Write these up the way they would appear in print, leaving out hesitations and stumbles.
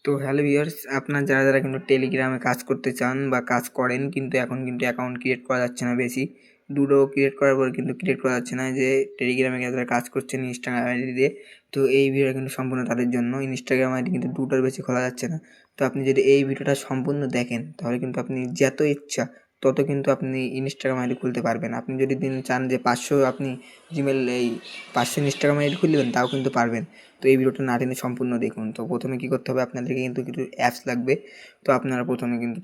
তো hello viewers, আপনার যারা কিন্তু টেলিগ্রামে কাজ করতে চান বা কাজ করেন কিন্তু এখন কিন্তু অ্যাকাউন্ট ক্রিয়েট করা যাচ্ছে না বেশি। দুটো ক্রিয়েট করার পর কিন্তু ক্রিয়েট করা যাচ্ছে না, যে টেলিগ্রামে যারা কাজ করছেন ইনস্টাগ্রাম আইডি দিয়ে, তো এই ভিডিওটা কিন্তু সম্পূর্ণ তাদের জন্য। ইনস্টাগ্রাম আইডি কিন্তু দুটোর বেশি খোলা যাচ্ছে না। তো আপনি যদি এই ভিডিওটা সম্পূর্ণ দেখেন তাহলে কিন্তু আপনি যত ইচ্ছা তত কিন্তু আপনি ইনস্টাগ্রাম আইডি খুলতে পারবেন। আপনি যদি চান যে 500 আপনি জিমেল 500 ইনস্টাগ্রাম আইডি খুলবেন, তাও কিন্তু পারবেন। তো এই ভিডিওটা না টেনে সম্পূর্ণ দেখুন। তো প্রথমে কী করতে হবে, আপনাদেরকে কিন্তু কিছু অ্যাপস লাগবে। তো আপনারা প্রথমে কিন্তু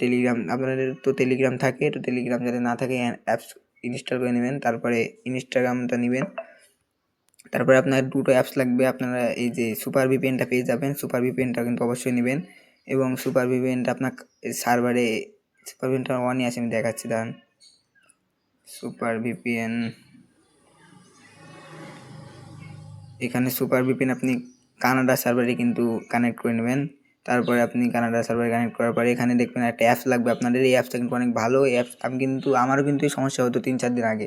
আপনাদের তো টেলিগ্রাম থাকে, তো টেলিগ্রাম যাতে না থাকে অ্যাপস ইনস্টল করে নেবেন। তারপরে ইনস্টাগ্রামটা নেবেন। তারপরে আপনার দুটো অ্যাপস লাগবে। আপনারা এই যে সুপার ভিপিএনটা পেয়ে যাবেন, সুপার ভিপিএনটা কিন্তু অবশ্যই নেবেন। এবং সুপার ভিপিএনটা আপনার সার্ভারে, সুপার ভিপিএনটা অনই আছে, আমি দেখাচ্ছি দাঁড়ান। সুপার ভিপিএন, এখানে সুপার ভিপিএন আপনি কানাডা সার্ভারে কিন্তু কানেক্ট করে নেবেন। তারপরে আপনি কানাডা সার্ভারে কানেক্ট করার পরে এখানে দেখবেন একটা অ্যাপস লাগবে আপনাদের। এই অ্যাপসটা কিন্তু অনেক ভালো অ্যাপস। আমারও কিন্তু এই সমস্যা হতো 3-4 দিন আগে।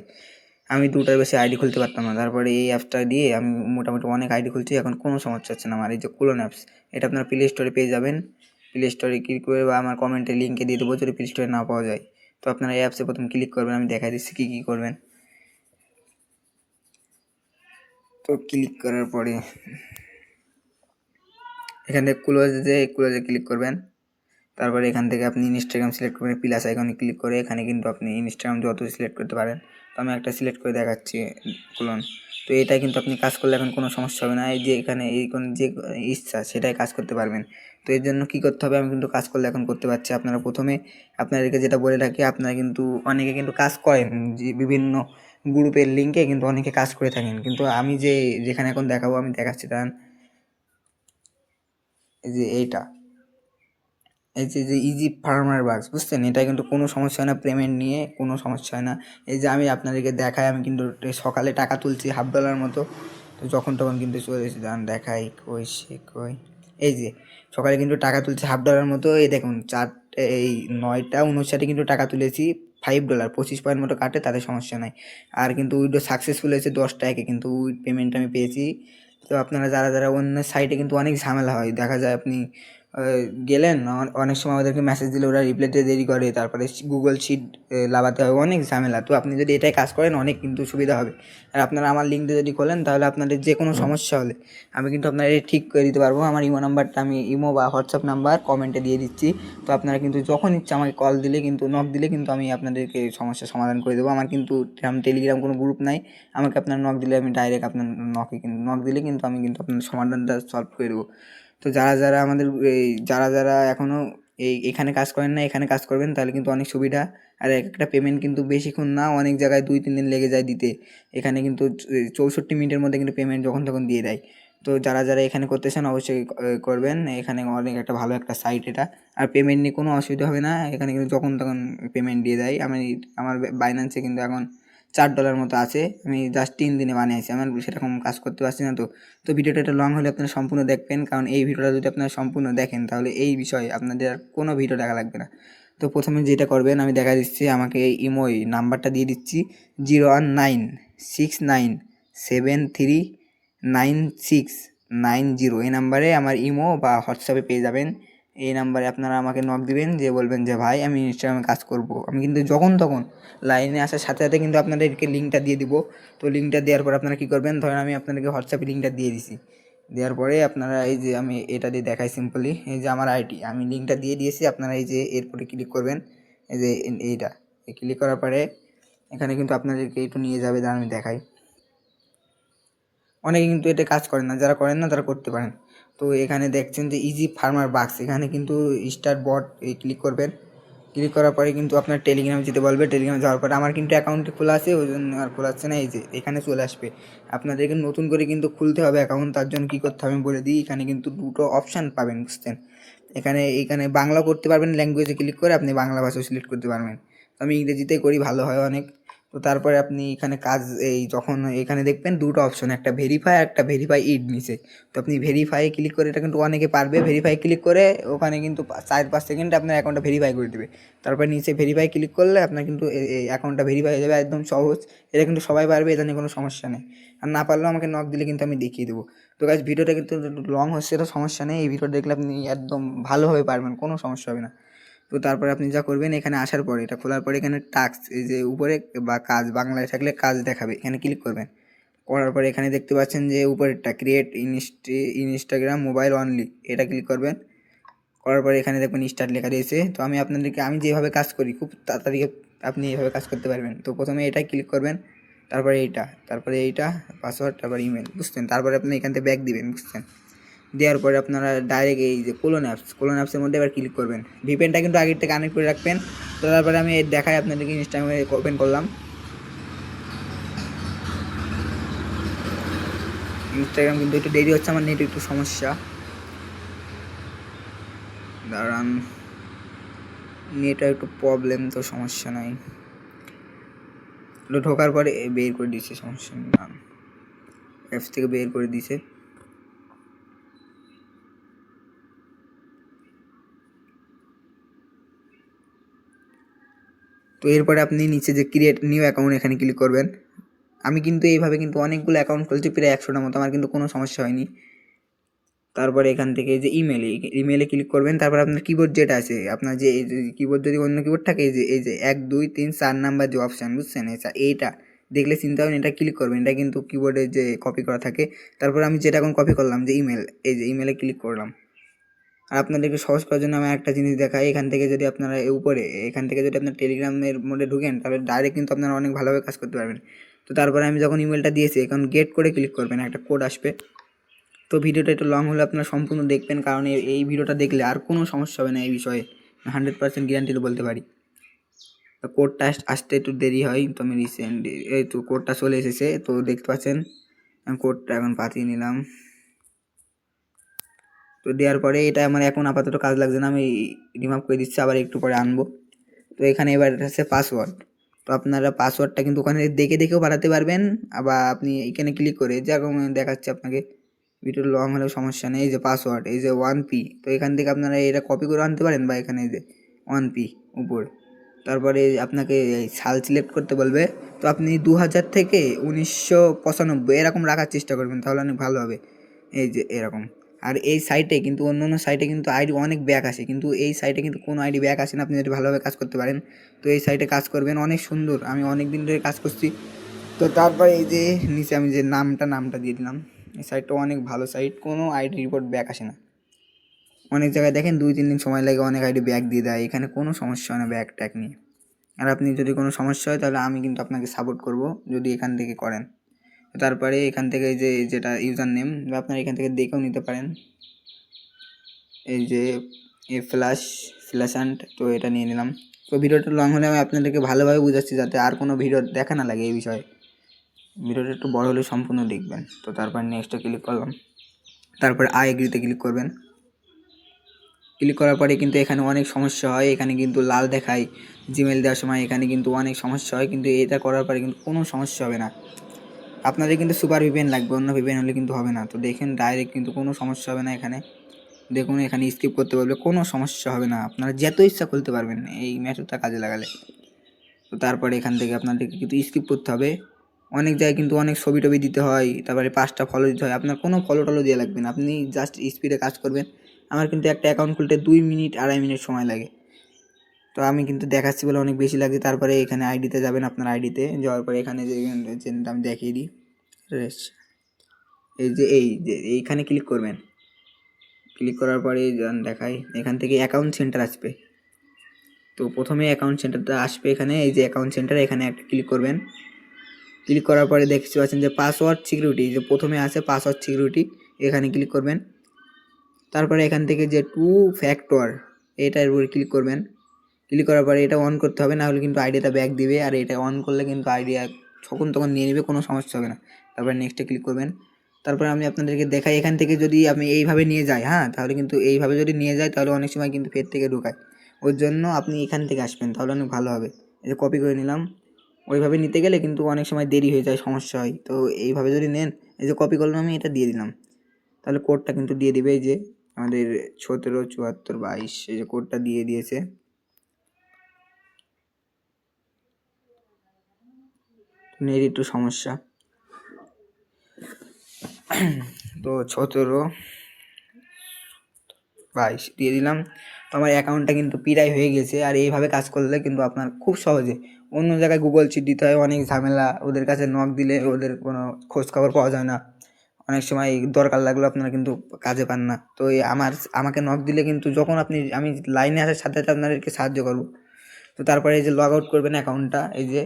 আমি 2টার বেশি আইডি খুলতে পারতাম না। তারপরে এই অ্যাপসটা দিয়ে আমি মোটামুটি অনেক আইডি খুলছি, এখন কোনো সমস্যা হচ্ছে না আমার। এই যে কুলন অ্যাপস, এটা আপনার প্লে স্টোরে পেয়ে যাবেন। প্লে স্টোরে ক্লিক করে বা আমার কমেন্টে লিঙ্কে দিয়ে দেবো যদি প্লে স্টোরে না পাওয়া যায়। তো আপনারা এই অ্যাপসে প্রথম ক্লিক করবেন, আমি দেখাই দিচ্ছি কী করবেন। তো ক্লিক করার পরে এখান থেকে ক্লোজে ক্লিক করবেন। তারপরে এখান থেকে আপনি ইনস্টাগ্রাম সিলেক্ট করবেন, প্লাস আইকনে ক্লিক করে। এখানে কিন্তু আপনি ইনস্টাগ্রাম যত সিলেক্ট করতে পারেন। তো আমি একটা সিলেক্ট করে দেখাচ্ছি, খুলুন। তো এটাই কিন্তু আপনি কাজ করলে এখন কোনো সমস্যা হবে না। এই যে এখানে এই কোন যে ইচ্ছা সেটাই কাজ করতে পারবেন। তো এর জন্য কী করতে হবে, আমি কিন্তু কাজ করলে এখন করতে পারছি। আপনারা প্রথমে আপনাদেরকে যেটা বলে রাখি, আপনারা কিন্তু অনেকে কিন্তু কাজ করেন যে বিভিন্ন গ্রুপের লিঙ্কে কিন্তু অনেকে কাজ করে থাকেন, কিন্তু আমি যেখানে এখন দেখাবো আমি দেখাচ্ছি দাঁড়ান। এই যে এইটা, এই যে ইজি ফার্মার বাক্স, বুঝছেন? এটা কিন্তু কোনো সমস্যা হয় না, পেমেন্ট নিয়ে কোনো সমস্যা হয় না। এই যে আমি আপনাদেরকে দেখাই, আমি কিন্তু সকালে টাকা তুলছি $1/2 মতো। তো যখন তখন কিন্তু চলে এসে দাঁড়ান দেখাই, কই এই যে সকালে কিন্তু টাকা তুলছি $1/2 মতো। এই দেখুন 9টা 59 কিন্তু টাকা তুলেছি $5, 25 পয়েন্ট মতো কাটে, তাতে সমস্যা নাই। আর কিন্তু উইড্রো সাকসেসফুল হয়েছে 10 টাকে, কিন্তু পেমেন্ট আমি পেয়েছি। তো আপনারা যারা অন্য সাইটে কিন্তু অনেক ঝামেলা হয়, দেখা যায় আপনি গেলেন, অনেক সময় ওদেরকে মেসেজ দিলে ওরা রিপ্লাই দিতে দেরি করে, তারপরে গুগল শিট লাগাতে হয়, অনেক ঝামেলা। তো আপনি যদি এটাই কাজ করেন অনেক কিন্তু সুবিধা হবে। আর আপনারা আমার লিঙ্কটা যদি খোলেন তাহলে আপনাদের যে কোনো সমস্যা হলে আমি কিন্তু আপনাদের ঠিক করে দিতে পারবো। আমার ইমো নাম্বারটা আমি ইমো বা হোয়াটসঅ্যাপ নাম্বার কমেন্টে দিয়ে দিচ্ছি। তো আপনারা কিন্তু যখন ইচ্ছা আমাকে কল দিলে কিন্তু নক দিলে কিন্তু আমি আপনাদেরকে সমস্যার সমাধান করে দেবো। আমার কিন্তু টেলিগ্রাম কোনো গ্রুপ নাই, আমাকে আপনার নক দিলে আমি ডাইরেক্ট আপনার নক দিলে কিন্তু আমি কিন্তু আপনার সমাধানটা সলভ করে দেবো। তো যারা আমাদের যারা এখনও এখানে কাজ করেন না, এখানে কাজ করবেন, তাহলে কিন্তু অনেক সুবিধা। আর একটা পেমেন্ট কিন্তু বেশিক্ষণ না, অনেক জায়গায় 2-3 দিন লেগে যায় দিতে। এখানে কিন্তু 64 মিনিটের মধ্যে কিন্তু পেমেন্ট যখন তখন দিয়ে দেয়। তো যারা এখানে করতে চান অবশ্যই করবেন। এখানে অনেক একটা ভালো একটা সাইট এটা। আর পেমেন্ট নিয়ে কোনো অসুবিধা হবে না, এখানে কিন্তু যখন তখন পেমেন্ট দিয়ে দেয়। আমার বাইন্যান্সে কিন্তু এখন $4 মতো আছে। আমি জাস্ট 3 দিনে বানিয়েছি, আমার সেরকম কাজ করতে পারছি না। তো ভিডিওটা একটু লং হলে আপনারা সম্পূর্ণ দেখবেন, কারণ এই ভিডিওটা যদি আপনারা সম্পূর্ণ দেখেন তাহলে এই বিষয়ে আপনাদের আর কোনো ভিডিও দেখা লাগবে না। তো প্রথমে যেটা করবেন আমি দেখা দিচ্ছি, আমাকে এই ইমোই নাম্বারটা দিয়ে দিচ্ছি 01969739690। এই নাম্বারে আমার ইমো বা হোয়াটসঅ্যাপে পেয়ে যাবেন। এই নাম্বারে আপনারা আমাকে নক দিবেন, যে বলবেন যে ভাই আমি ইনস্টাগ্রামে কাজ করব। আমি কিন্তু যখন তখন লাইনে আসার সাথে সাথে কিন্তু আপনাদেরকে লিঙ্কটা দিয়ে দিব। তো লিঙ্কটা দেওয়ার পর আপনারা কী করবেন, ধরেন আমি আপনাদেরকে হোয়াটসঅ্যাপে লিঙ্কটা দিয়ে দিছি। দেওয়ার পরে আপনারা এই যে আমি এটা দিয়ে দেখাই সিম্পলি, এই যে আমার আইডি আমি লিঙ্কটা দিয়ে দিয়েছি। আপনারা এই যে এরপরে ক্লিক করবেন, এই যে এইটা ক্লিক করার পরে এখানে কিন্তু আপনাদেরকে একটু নিয়ে যাবে, দাঁড়ান আমি দেখাই। অনেকে কিন্তু এটা কাজ করেন না, যারা করেন না তারা করতে পারেন। তো এখানে দেখছেন যে ইজি ফার্মার বাক্স, এখানে কিন্তু স্টার্ট বট ক্লিক করবেন। ক্লিক করার পরে কিন্তু আপনার টেলিগ্রামে যেতে বলবে। টেলিগ্রামে যাওয়ার পরে আমার কিন্তু অ্যাকাউন্টে খোলা আছে, ওই জন্য আর খোলা হচ্ছে না। এই যে এখানে চলে আসবে, আপনাদেরকে নতুন করে কিন্তু খুলতে হবে অ্যাকাউন্ট। তার জন্য কী করতে হবে আমি বলে দিই। এখানে কিন্তু দুটো অপশান পাবেন, বুঝছেন? এখানে বাংলা করতে পারবেন, ল্যাঙ্গুয়েজে ক্লিক করে আপনি বাংলা ভাষাও সিলেক্ট করতে পারবেন। তো আমি ইংরেজিতে করি, ভালো হয় অনেক। তো তারপরে আপনি এখানে কাজ এই যখন এখানে দেখবেন দুটো অপশন, একটা ভেরিফাই আর একটা ভেরিফাই ইড নিচে। তো আপনি ভেরিফাই ক্লিক করে, এটা কিন্তু অনেকে পারবে, ভেরিফাই ক্লিক করে ওখানে কিন্তু 4-5 সেকেন্ডে আপনার অ্যাকাউন্টটা ভেরিফাই করে দেবে। তারপর নিচে ভেরিফাই ক্লিক করলে আপনার কিন্তু এই অ্যাকাউন্টটা ভেরিফাই হয়ে যাবে, একদম সহজ। এটা কিন্তু সবাই পারবে, এটা নিয়ে কোনো সমস্যা নেই। আর না পারলেও আমাকে নক দিলে কিন্তু আমি দেখিয়ে দেবো। তো গাইস ভিডিওটা কিন্তু লং হচ্ছে, তো সমস্যা নেই, এই ভিডিওটা দেখলে আপনি একদম ভালোভাবে পারবেন, কোনো সমস্যা হবে না। তো তারপরে আপনি যা করবেন, এখানে আসার পরে এটা খোলার পরে এখানে টাস্ক, এই যে উপরে বা কাজ বাংলায় থাকলে কাজ দেখাবে, এখানে ক্লিক করবেন। করার পরে এখানে দেখতে পাচ্ছেন যে উপরেরটা ক্রিয়েট ইনস্টাগ্রাম মোবাইল অনলি, এটা ক্লিক করবেন। করার পরে এখানে দেখবেন স্টার্ট লেখা রয়েছে। তো আমি যেভাবে কাজ করি খুব তাড়াতাড়ি আপনি এইভাবে কাজ করতে পারবেন। তো প্রথমে এটা ক্লিক করবেন, তারপরে এইটা পাসওয়ার্ড, তারপর ইমেল, বুঝছেন। তারপরে আপনি এখান থেকে ব্যাক দিবেন, বুঝছেন। দেওয়ার পরে আপনারা ডাইরেক্ট এই যে কোলন অ্যাপসের মধ্যে এবার ক্লিক করবেন। ভিপিএনটা কিন্তু আগের থেকে কানেক্ট করে রাখবেন। তো তারপরে আমি দেখাই আপনাদেরকে, ইনস্টাগ্রামে ওপেন করলাম। ইনস্টাগ্রাম কিন্তু একটু দেরি হচ্ছে, আমার নেট একটু সমস্যা, দাঁড়ান, নেটটা একটু প্রবলেম, তো সমস্যা নাই। ঢোকার পরে বের করে দিয়েছে, সমস্যা নেই, অ্যাপস থেকে বের করে দিয়েছে। তো এরপরে আপনি নিচে যে ক্রিয়েট নিউ অ্যাকাউন্ট, এখানে ক্লিক করবেন। আমি কিন্তু এইভাবে কিন্তু অনেকগুলো অ্যাকাউন্ট খুলছি, প্রায় 100টার মতো, আমার কিন্তু কোনো সমস্যা হয়নি। তারপরে এখান থেকে যে ইমেলে ক্লিক করবেন। তারপর আপনার কিবোর্ড যেটা আছে, আপনার যে এই যে কিবোর্ড যদি অন্য কিবোর্ড থাকে, এই যে 1 2 3 4 নাম্বার যে অপশান, বুঝছেন, এইটা দেখলে চিন্তা হবেন, এটা ক্লিক করবেন, এটা কিন্তু কিবোর্ডে যে কপি করা থাকে। তারপর আমি যেটা এখন কপি করলাম, যে ইমেল, এই যে ইমেলে ক্লিক করলাম। আর আপনাদেরকে সহজ করার জন্য আমি একটা জিনিস দেখাই, এখান থেকে যদি আপনারা এখান থেকে যদি আপনার টেলিগ্রামের মোডে ঢুকেন, তাহলে ডাইরেক্ট কিন্তু আপনারা অনেক ভালোভাবে কাজ করতে পারবেন। তো তারপরে আমি যখন ইমেলটা দিয়েছি, এখন গেট করে ক্লিক করবেন, একটা কোড আসবে। তো ভিডিওটা একটু লং হলে আপনারা সম্পূর্ণ দেখবেন, কারণ এই ভিডিওটা দেখলে আর কোনো সমস্যা হবে না এই বিষয়ে, 100% গ্যারান্টি তো বলতে পারি। তো কোডটা আসতে একটু দেরি হয়, তো আমি এই তো কোডটা চলে এসেছে, তো দেখতে পাচ্ছেন। আমি কোডটা এখন পাঠিয়ে নিলাম। তো দেওয়ার পরে এটা আমার এখন আপাতত কাজ লাগছে না, আমি রিমুভ করে দিচ্ছি, আবার একটু পরে আনবো। তো এখানে এবার হচ্ছে পাসওয়ার্ড। তো আপনারা পাসওয়ার্ডটা কিন্তু ওখানে দেখেও বাড়াতে পারবেন, আবার আপনি এখানে ক্লিক করে, যেরকম দেখাচ্ছে আপনাকে, ভিডিও লং হলেও সমস্যা নেই। এই যে পাসওয়ার্ড, এই যে 1P, তো এখান থেকে আপনারা এটা কপি করে আনতে পারেন, বা এখানে এই যে 1P উপর। তারপরে আপনাকে সাল সিলেক্ট করতে বলবে। তো আপনি 2000 থেকে 1995 এরকম রাখার চেষ্টা করবেন, তাহলে অনেক ভালো হবে। এই যে এরকম। আর এই সাইটে কিন্তু অন্য সাইটে কিন্তু আইডি অনেক ব্যাক আসে, কিন্তু এই সাইটে কিন্তু কোনো আইডি ব্যাক আসে না, আপনি যদি ভালোভাবে কাজ করতে পারেন। তো এই সাইটে কাজ করবেন, অনেক সুন্দর, আমি অনেক দিন ধরে কাজ করছি। তো তারপরে এই যে নিচে আমি যে নামটা দিয়ে দিলাম। এই সাইটটা অনেক ভালো সাইট, কোনো আইডি রিপোর্ট ব্যাক আসে না। অনেক জায়গায় দেখেন 2-3 দিন সময় লাগে, অনেক আইডি ব্যাক দিয়ে দেয়, এখানে কোনো সমস্যা হয় না ব্যাক ট্যাক নিয়ে। আর আপনি যদি কোনো সমস্যা হয়, তাহলে আমি কিন্তু আপনাকে সাপোর্ট করব, যদি এখান থেকে করেন। তারপরে এখান থেকে যেটা ইউজার নেম, বা আপনারা এখান থেকে দেখেও নিতে পারেন, এই যে ফ্ল্যাশান্ট, তো এটা নিয়ে নিলাম। তো ভিডিওটা লং হলে আমি আপনাদেরকে ভালোভাবে বুঝাচ্ছি, যাতে আর কোনো ভিডিও দেখা না লাগে এই বিষয়ে। ভিডিওটা একটু বড় হলে সম্পূর্ণ দেখবেন। তো তারপর নেক্সটে ক্লিক করলাম, তারপর আই এগ্রিতে ক্লিক করবেন। ক্লিক করার পরে কিন্তু এখানে অনেক সমস্যা হয়, এখানে কিন্তু লাল দেখায় জিমেল দেওয়ার সময়, এখানে কিন্তু অনেক সমস্যা হয়, কিন্তু এটা করার পরে কিন্তু কোনো সমস্যা হবে না। আপনাদের কিন্তু সুপার ভিপিএন লাগবে, অন্য ভিপিএন হলে কিন্তু হবে না। তো দেখেন ডাইরেক্ট কিন্তু কোনো সমস্যা হবে না, এখানে দেখুন, এখানে স্কিপ করতে পারবে, কোনো সমস্যা হবে না, আপনারা যত ইচ্ছা খুলতে পারবেন এই মেথডটা কাজে লাগালে। তো তারপরে এখান থেকে আপনাদেরকে কিন্তু স্কিপ করতে হবে। অনেক জায়গায় কিন্তু অনেক ছবি টবি দিতে হয়, তারপরে 5টা ফলো দিতে হয়, আপনার কোনো ফলো টলো দেওয়া লাগবে না, আপনি জাস্ট স্পিডে কাজ করবেন। আমার কিন্তু একটা অ্যাকাউন্ট খুলতে 2 মিনিট 2.5 মিনিট সময় লাগে। তো আমি কিন্তু দেখাচ্ছি বলে অনেক বেশি লাগে। তারপরে এখানে আইডিতে যাবেন, আপনার আইডিতে যাওয়ার পরে এখানে যে আমি দেখিয়ে দিই, এই যে এইখানে ক্লিক করবেন। ক্লিক করার পরে দেখাই, এখান থেকে অ্যাকাউন্ট সেন্টার আসবে। তো প্রথমে অ্যাকাউন্ট সেন্টারটা আসবে, এখানে এই যে অ্যাকাউন্ট সেন্টার, এখানে একটা ক্লিক করবেন। ক্লিক করার পরে দেখতে পাচ্ছেন যে পাসওয়ার্ড সিকিউরিটি, যে প্রথমে আছে পাসওয়ার্ড সিকিউরিটি, এখানে ক্লিক করবেন। তারপরে এখান থেকে যে 2 ফ্যাক্টর, এটার উপরে ক্লিক করবেন। ক্লিক করার পরে এটা অন করতে হবে, না হলে কিন্তু আইডিটা ব্যাক দিবে, আর এটা অন করলে কিন্তু আইডিয়া তখন নিয়ে নেবে, কোনো সমস্যা হবে না। তারপরে নেক্সটে ক্লিক করবেন। তারপরে আমি আপনাদেরকে দেখাই, এখান থেকে যদি আমি এইভাবে নিয়ে যাই, হ্যাঁ, তাহলে কিন্তু এইভাবে যদি নিয়ে যাই, তাহলে অনেক সময় কিন্তু ফের থেকে ঢোকায়। ওর জন্য আপনি এখান থেকে আসবেন, তাহলে অনেক ভালো হবে। এই যে কপি করে নিলাম, ওইভাবে নিতে গেলে কিন্তু অনেক সময় দেরি হয়ে যায়, সমস্যা হয়। তো এইভাবে যদি নেন, এই যে কপি করলাম আমি, এটা দিয়ে দিলাম, তাহলে কোডটা কিন্তু দিয়ে দিবে। এই যে আমাদের 177422 এই যে কোডটা দিয়ে দিয়েছে। নেট একটু সমস্যা। তো 1722 দিয়ে দিলাম। তো আমার অ্যাকাউন্টটা কিন্তু পিরাই হয়ে গেছে। আর এইভাবে কাজ করলে কিন্তু আপনার খুব সহজে, অন্য জায়গায় গুগল চিট দিতে হয়, অনেক ঝামেলা, ওদের কাছে নক দিলে ওদের কোনো খোঁজ খবর পাওয়া যায় না, অনেক সময় দরকার লাগলো আপনারা কিন্তু কাজে পান না। তো এই আমাকে নক দিলে কিন্তু যখন আমি লাইনে আসার সাথে সাথে আপনাদেরকে সাহায্য করবো। তো তারপরে এই যে লগ আউট করবেন অ্যাকাউন্টটা, এই যে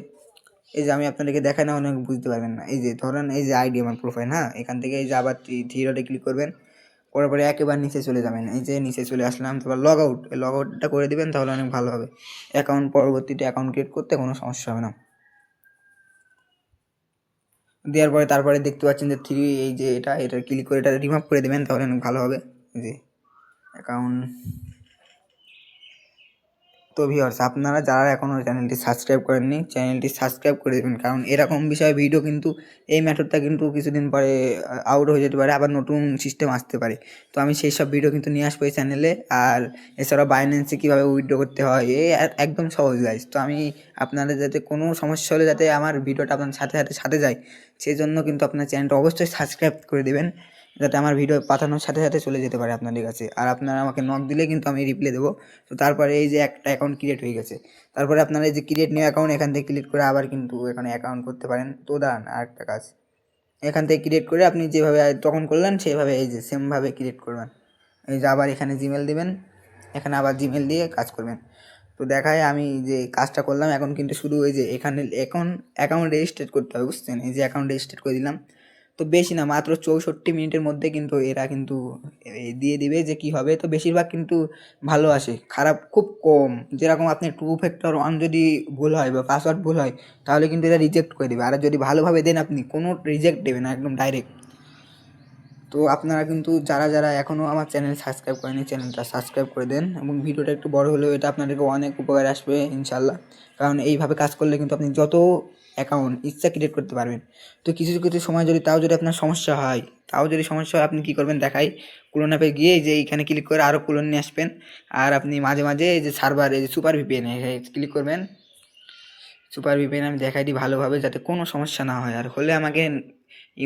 আমি আপনাদেরকে দেখাই না, অনেক বুঝতে পারবেন না। এই যে ধরেন এই যে আইডি আমার প্রোফাইল, হ্যাঁ, এখান থেকে এই যে আবার থ্রি ডটে ক্লিক করবেন, করার পরে একেবারে নিচে চলে যাবেন। এই যে নিচে চলে আসলাম, তারপর লগ আউটটা করে দিবেন, তাহলে অনেক ভালো হবে। পরবর্তীতে অ্যাকাউন্ট ক্রিয়েট করতে কোনো সমস্যা হবে না। দেওয়ার পরে তারপরে দেখতে পাচ্ছেন যে থ্রি, এই যে এটা ক্লিক করে এটা রিমুভ করে দেবেন, তাহলে অনেক ভালো হবে। এই যে অ্যাকাউন্ট। তো ভিউয়ার্স, আপনারা যারা এখনও চ্যানেলটি সাবস্ক্রাইব করেননি, চ্যানেলটি সাবস্ক্রাইব করে দেবেন, কারণ এরকম বিষয়ে ভিডিও কিন্তু, এই মেথডটা কিন্তু কিছুদিন পরে আউট হয়ে যেতে পারে, আবার নতুন সিস্টেম আসতে পারে। তো আমি সেই সব ভিডিও কিন্তু নিয়ে আসবো এই চ্যানেলে। আর এছাড়াও বাইন্যান্সে কীভাবে উইথড্র করতে হয়, একদম সহজ গাইজ। তো আমি আপনাদের যাতে কোনো সমস্যা হলে যাতে আমার ভিডিওটা আপনার সাথে যায়, সেই জন্য কিন্তু আপনার চ্যানেলটা অবশ্যই সাবস্ক্রাইব করে দেবেন, যাতে আমার ভিডিও পাঠানোর সাথে সাথে চলে যেতে পারে আপনাদের কাছে। আর আপনারা আমাকে নক দিলে কিন্তু আমি রিপ্লাই দেবো। তো তারপরে এই যে একটা অ্যাকাউন্ট ক্রিয়েট হয়ে গেছে, তারপরে আপনারা এই যে ক্রিয়েট নিউ অ্যাকাউন্ট, এখান থেকে ক্লিক করে আবার কিন্তু এখানে অ্যাকাউন্ট করতে পারেন। তো দাঁড়ান, আর একটা কাজ, এখান থেকে ক্রিয়েট করে আপনি যেভাবে তখন করলেন সেইভাবে এই যে সেমভাবে ক্রিয়েট করবেন। এই যে আবার এখানে জিমেল দেবেন, এখানে আবার জিমেল দিয়ে কাজ করবেন। তো দেখায় আমি যে কাজটা করলাম, এখন কিন্তু শুধু এই যে এখানে এখন অ্যাকাউন্ট রেজিস্ট্রেট করতে হবে, বুঝছেন? এই যে অ্যাকাউন্ট রেজিস্ট্রেট করে দিলাম। তো বেশি না, মাত্র 64 মিনিটের মধ্যে কিন্তু এরা কিন্তু দিয়ে দিবে যে কি হবে। তো বেশিরভাগ কিন্তু ভালো আসে, খারাপ খুব কম। যেরকম আপনি 2 factor 1 যদি ভুল হয় বা পাসওয়ার্ড ভুল হয়, তাহলে কিন্তু এটা রিজেক্ট করে দেবে। আর যদি ভালোভাবে দেন, আপনি কোনো রিজেক্ট দেবে না, একদম ডাইরেক্ট। তো আপনারা কিন্তু যারা এখনও আমার চ্যানেল সাবস্ক্রাইব করেনি, চ্যানেলটা সাবস্ক্রাইব করে দেন, এবং ভিডিওটা একটু বড় হলেও এটা আপনাদেরকে অনেক উপকারে আসবে ইনশাল্লাহ। কারণ এইভাবে কাজ করলে কিন্তু আপনি যত অ্যাকাউন্ট ইচ্ছা ক্রিয়েট করতে পারবেন। তো কিছু কিছু সময় যদি আপনার সমস্যা হয়, আপনি কী করবেন দেখাই। ক্লোন অ্যাপে গিয়ে যে এইখানে ক্লিক করে আরও ক্লোন নিয়ে আসবেন। আর আপনি মাঝে মাঝে এই যে সার্ভার, এই যে সুপার ভিপিএন ক্লিক করবেন। সুপার ভিপিএন আমি দেখাই দিই ভালোভাবে, যাতে কোনো সমস্যা না হয়। আর হলে আমাকে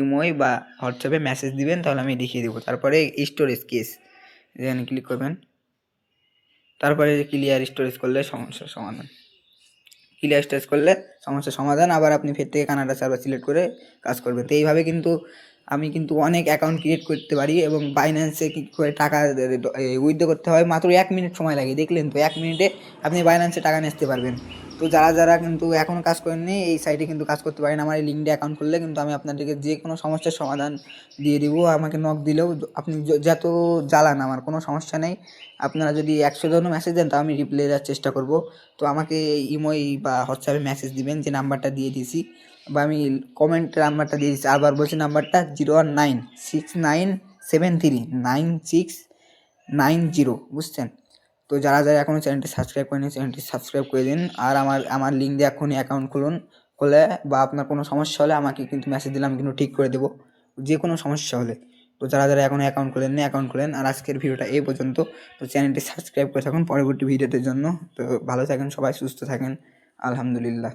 ইমোয় বা হোয়াটসঅ্যাপে মেসেজ দিবেন, তাহলে আমি দেখিয়ে দেবো। তারপরে স্টোরেজ কেস এখানে ক্লিক করবেন, তারপরে ক্লিয়ার স্টোরেজ করলে সমস্যার সমাধান। ক্লিয়ার স্টোরেজ করলে সমস্যার সমাধান। আবার আপনি ফের থেকে কানাডা সার্ভার সিলেক্ট করে কাজ করবেন। তো এইভাবে কিন্তু আমি কিন্তু অনেক অ্যাকাউন্ট ক্রিয়েট করতে পারি, এবং বাইন্যান্সে কী করে টাকা উইথড্র করতে হয়, মাত্র 1 মিনিট সময় লাগে। দেখলেন তো, 1 মিনিটে আপনি বাইন্যান্সে টাকা নিয়ে আসতে পারবেন। তো যারা কিন্তু এখনও কাজ করেননি, এই সাইটে কিন্তু কাজ করতে পারেন। আমার এই লিঙ্কটা অ্যাকাউন্ট করলে কিন্তু আমি আপনাদেরকে যে কোনো সমস্যার সমাধান দিয়ে দিব। আমাকে নক দিলেও আপনি যত জ্বালান, আমার কোনো সমস্যা নেই। আপনারা যদি 100 জনও মেসেজ দেন, তা আমি রিপ্লাই দেওয়ার চেষ্টা করব। তো আমাকে ইমোই বা হোয়াটসঅ্যাপে মেসেজ দিবেন, যে নাম্বারটা দিয়ে দিয়েছি, বা আমি কমেন্টের নাম্বারটা দিয়ে দিচ্ছি। আবার বলছি নাম্বারটা 01969739690, বুঝছেন? তো যারা এখনও চ্যানেলটি সাবস্ক্রাইব করেনি, চ্যানেলটি সাবস্ক্রাইব করে দিন। আর আমার লিঙ্ক দিয়ে এখনই অ্যাকাউন্ট খুলে, বা আপনার কোনো সমস্যা হলে আমাকে কিন্তু মেসেজ দিলে আমি কিন্তু ঠিক করে দেবো, যে কোনো সমস্যা হলে। তো যারা এখনও অ্যাকাউন্ট খোলেননি, অ্যাকাউন্ট খোলেন। আর আজকের ভিডিওটা এই পর্যন্ত। তো চ্যানেলটি সাবস্ক্রাইব করে থাকুন পরবর্তী ভিডিওদের জন্য। তো ভালো থাকেন সবাই, সুস্থ থাকেন, আলহামদুলিল্লাহ।